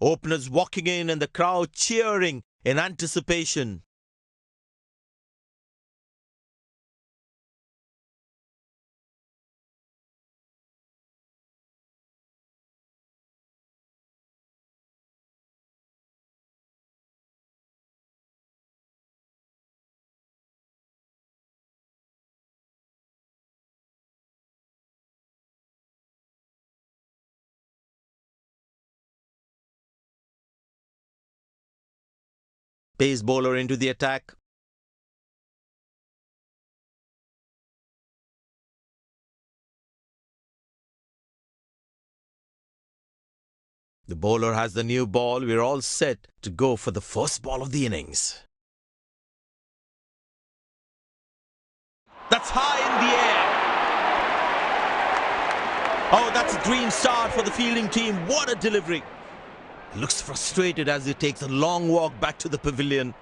Openers walking in and the crowd cheering in anticipation. Pace bowler into the attack. The bowler has the new ball. We're all set to go for the first ball of the innings. That's high in the air. Oh, that's a dream start for the fielding team. What a delivery. Looks frustrated as he takes a long walk back to the pavilion.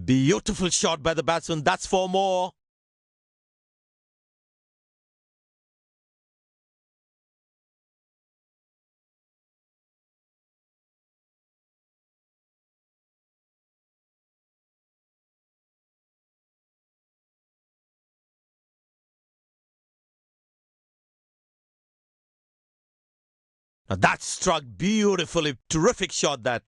Beautiful shot by the batsman. That's 4 more. Now that struck beautifully. Terrific shot that.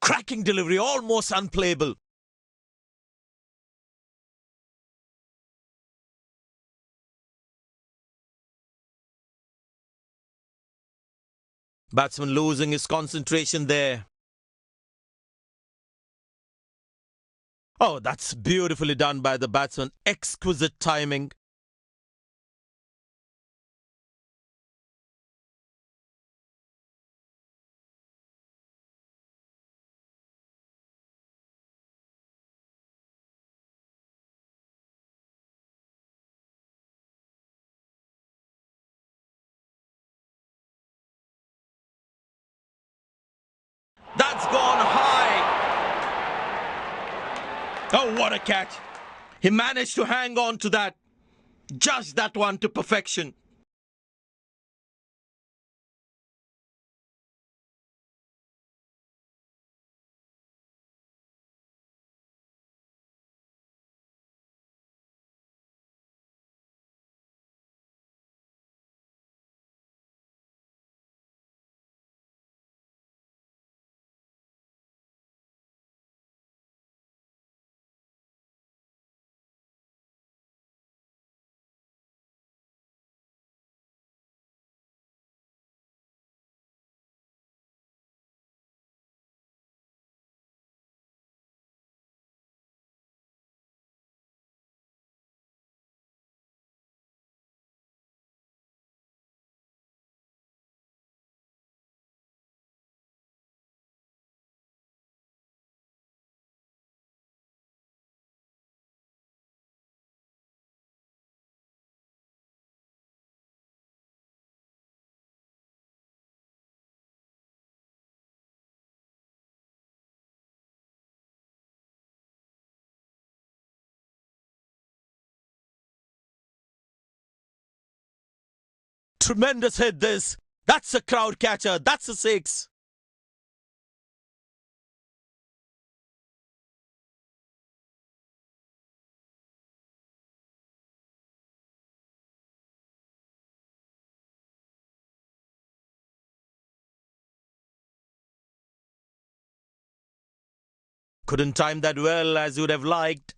Cracking delivery, almost unplayable. Batsman losing his concentration there. Oh, that's beautifully done by the batsman. Exquisite timing. That's gone high. Oh, what a catch. He managed to hang on to that. Just that one to perfection. Tremendous hit this. That's a crowd catcher. That's a 6. Couldn't time that well as you would have liked.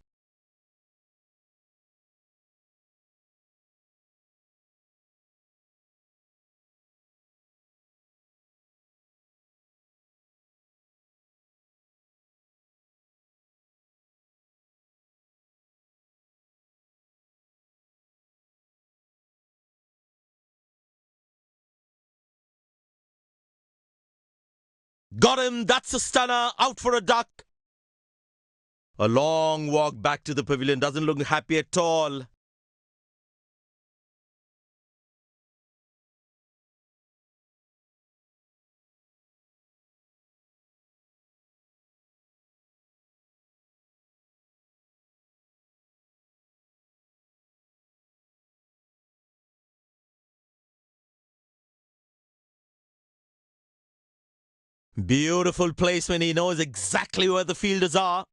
Got him, that's a stunner, out for a duck. A long walk back to the pavilion, doesn't look happy at all. Beautiful placement, he knows exactly where the fielders are.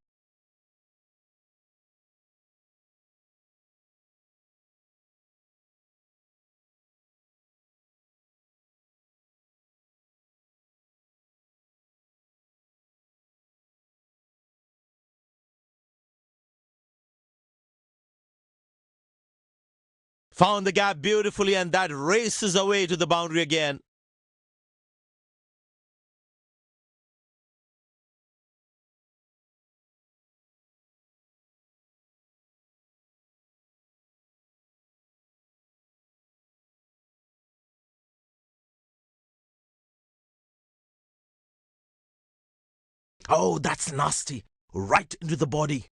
Found the gap beautifully and that races away to the boundary again. Oh, that's nasty. Right into the body.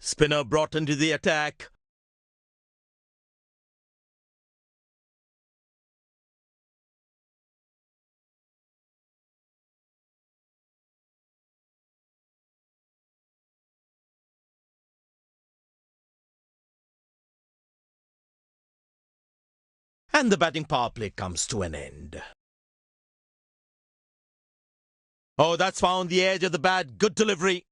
Spinner brought into the attack. And the batting power play comes to an end. Oh, that's found the edge of the bat. Good delivery.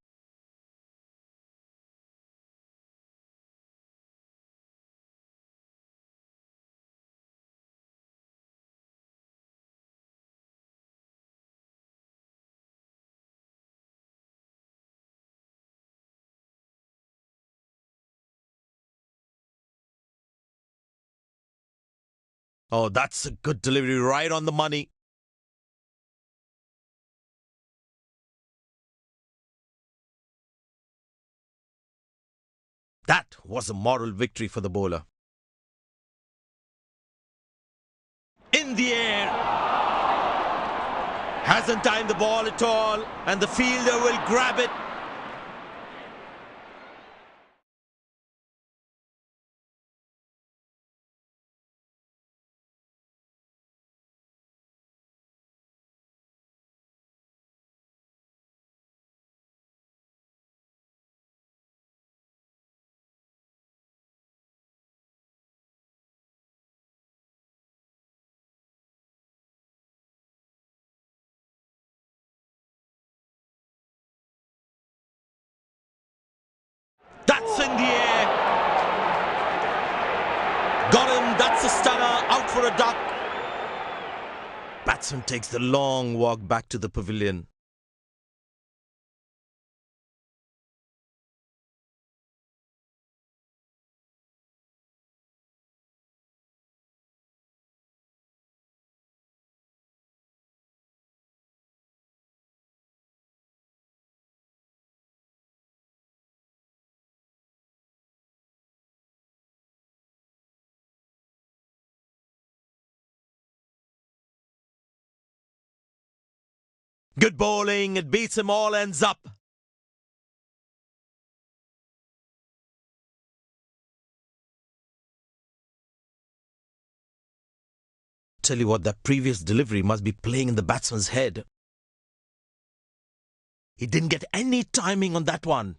Oh, that's a good delivery, right on the money. That was a moral victory for the bowler. In the air. Hasn't timed the ball at all, and the fielder will grab it. That's in the air. Got him, that's a stunner, out for a duck. Batsman takes the long walk back to the pavilion. Good bowling, it beats him all, ends up. Tell you what, that previous delivery must be playing in the batsman's head. He didn't get any timing on that one.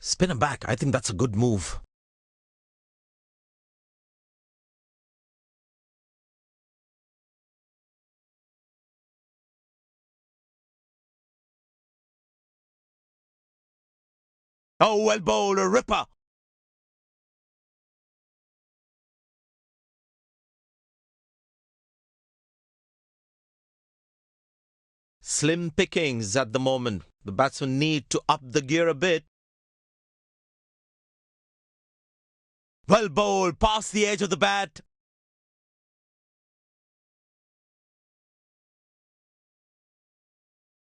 Spin him back. I think that's a good move. Oh, well bowled, a ripper. Slim pickings at the moment. The batsmen need to up the gear a bit. Well bowled, past the edge of the bat.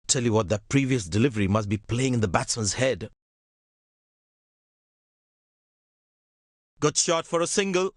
Tell you what, that previous delivery must be playing in the batsman's head. Good shot for a single.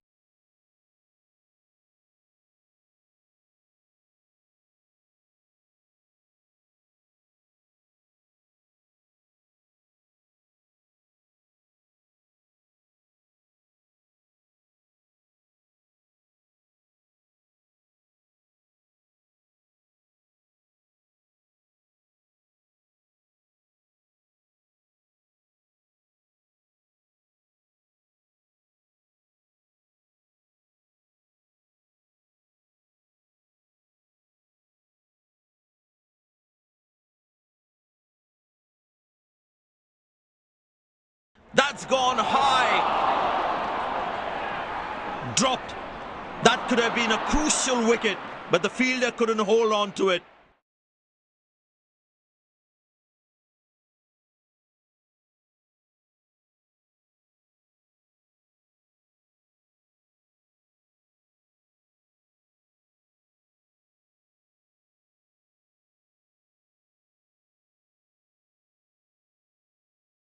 That's gone high. Dropped. That could have been a crucial wicket, but the fielder couldn't hold on to it.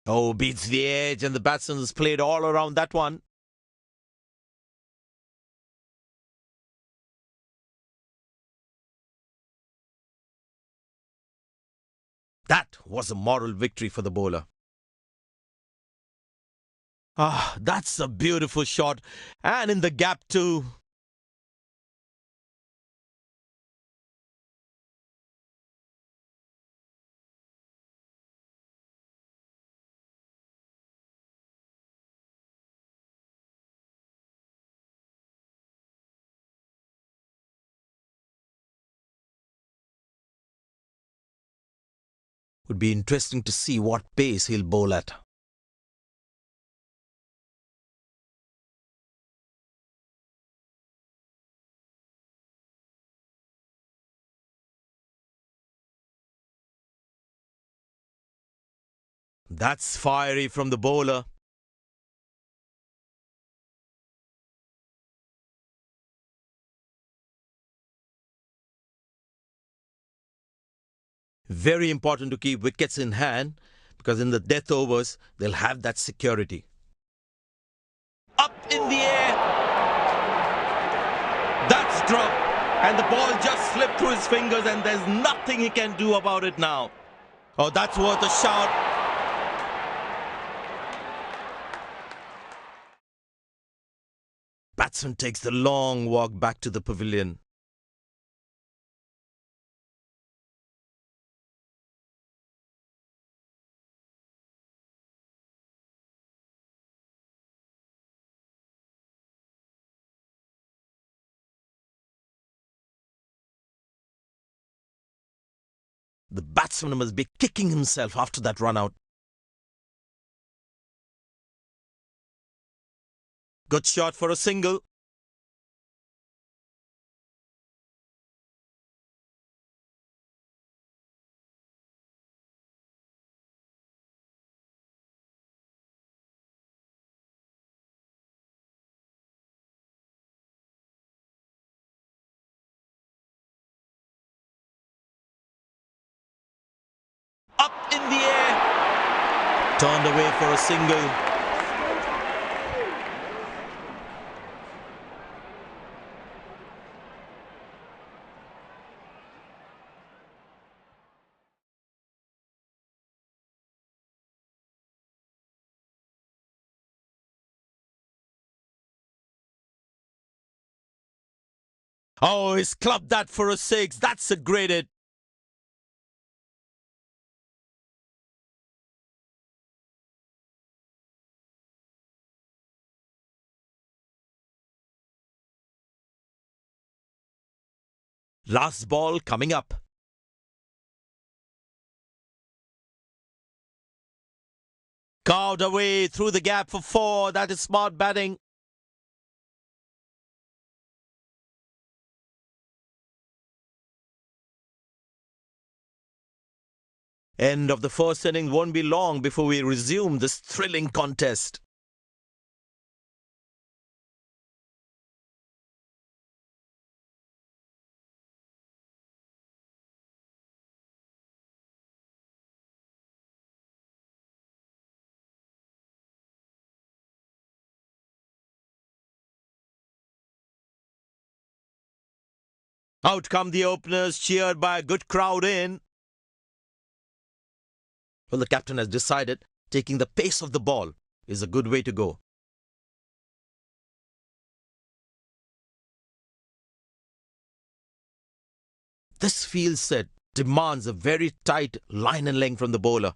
Oh, beats the edge, and the batsman has played all around that one. That was a moral victory for the bowler. Ah, that's a beautiful shot. And in the gap too. Would be interesting to see what pace he'll bowl at. That's fiery from the bowler. Very important to keep wickets in hand, because in the death overs, they'll have that security. Up in the air. That's dropped. And the ball just slipped through his fingers, and there's nothing he can do about it now. Oh, that's worth a shout. Batsman takes the long walk back to the pavilion. The batsman must be kicking himself after that run out. Good shot for a single. Up in the air. Turned away for a single. Oh, he's clubbed that for a six. That's a great hit. Last ball coming up. Carved away through the gap for 4. That is smart batting. End of the first inning won't be long before we resume this thrilling contest. Out come the openers, cheered by a good crowd in. Well, the captain has decided taking the pace of the ball is a good way to go. This field set demands a very tight line and length from the bowler.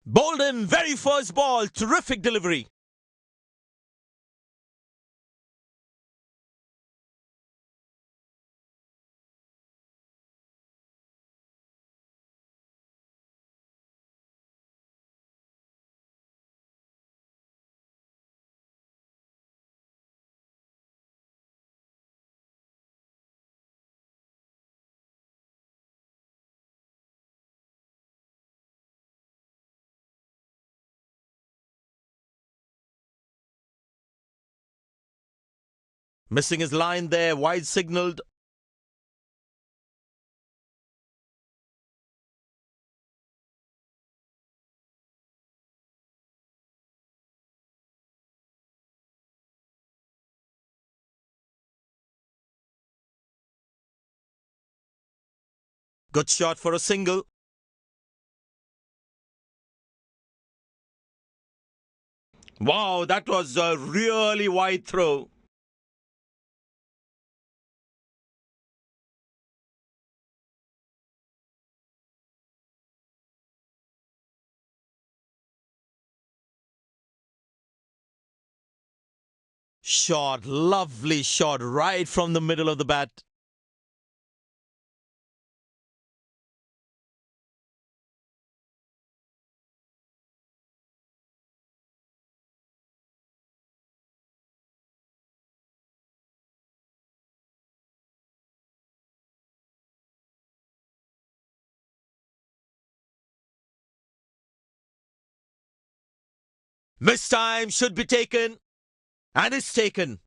Bowled him, very first ball, terrific delivery. Missing his line there, wide signalled. Good shot for a single. Wow, that was a really wide throw. Shot, lovely shot right from the middle of the bat. This time should be taken. And it's taken.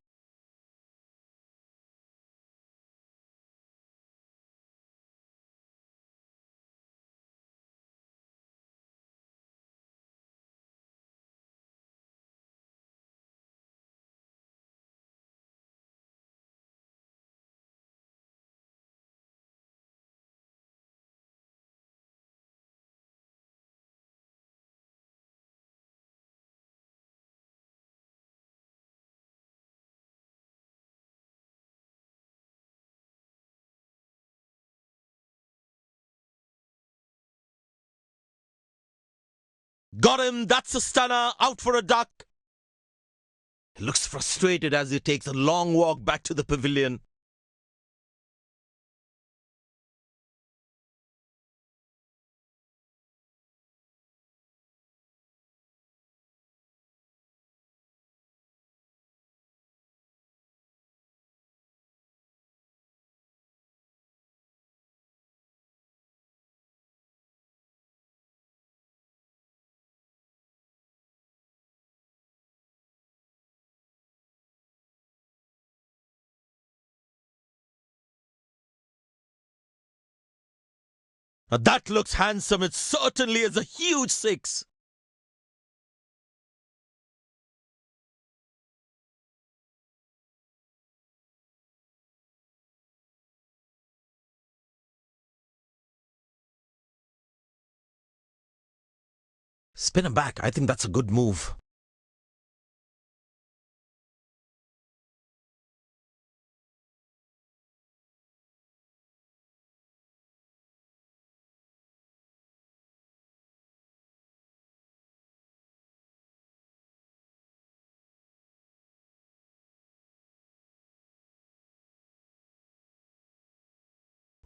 Got him, that's a stunner, out for a duck. He looks frustrated as he takes a long walk back to the pavilion. Now that looks handsome, it certainly is a huge 6. Spin him back, I think that's a good move.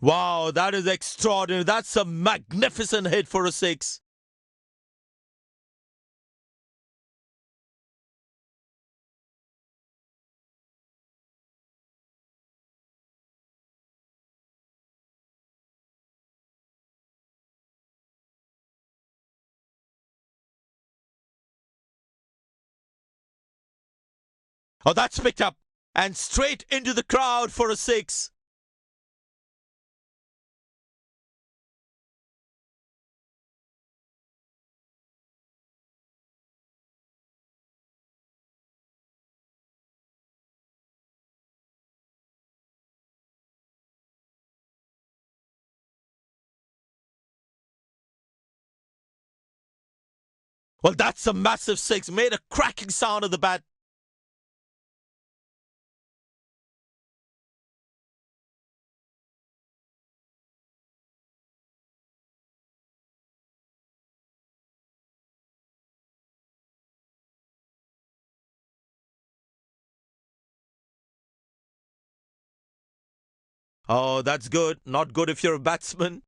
Wow, that is extraordinary. That's a magnificent hit for a six. Oh, that's picked up and straight into the crowd for a six. Well, that's a massive six. Made a cracking sound of the bat. Oh, that's good. Not good if you're a batsman.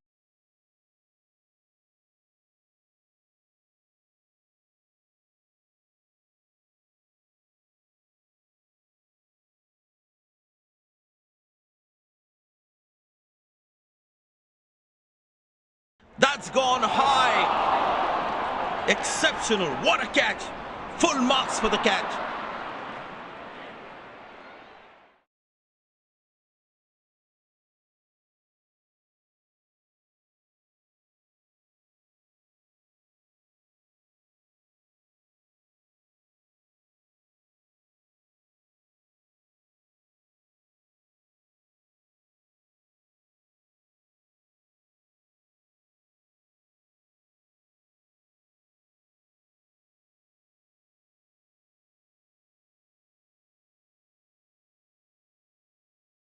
That's gone high. Exceptional. What a catch. Full marks for the catch.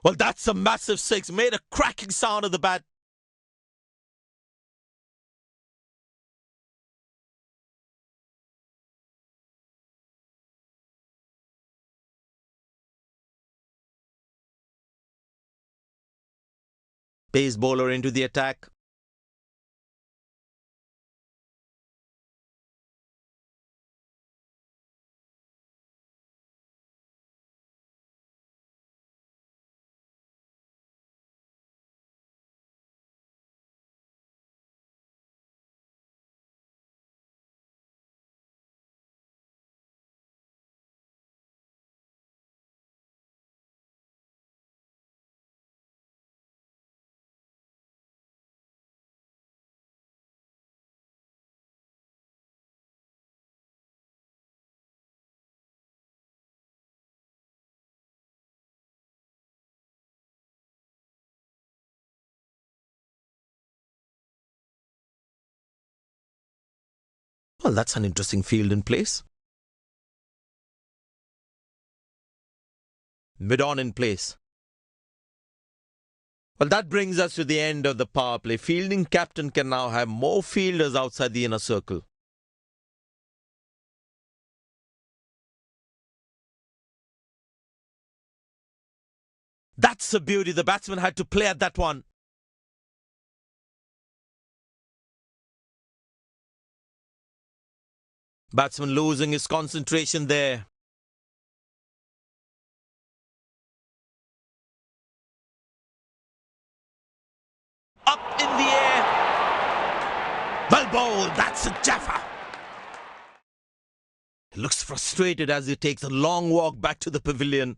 Well, that's a massive six. Made a cracking sound of the bat. Pace bowler into the attack. Well, that's an interesting field in place. Mid-on in place. Well, that brings us to the end of the power play. Fielding captain can now have more fielders outside the inner circle. That's a beauty. The batsman had to play at that one. Batsman losing his concentration there. Up in the air. Well bowled. That's a jaffa. He looks frustrated as he takes a long walk back to the pavilion.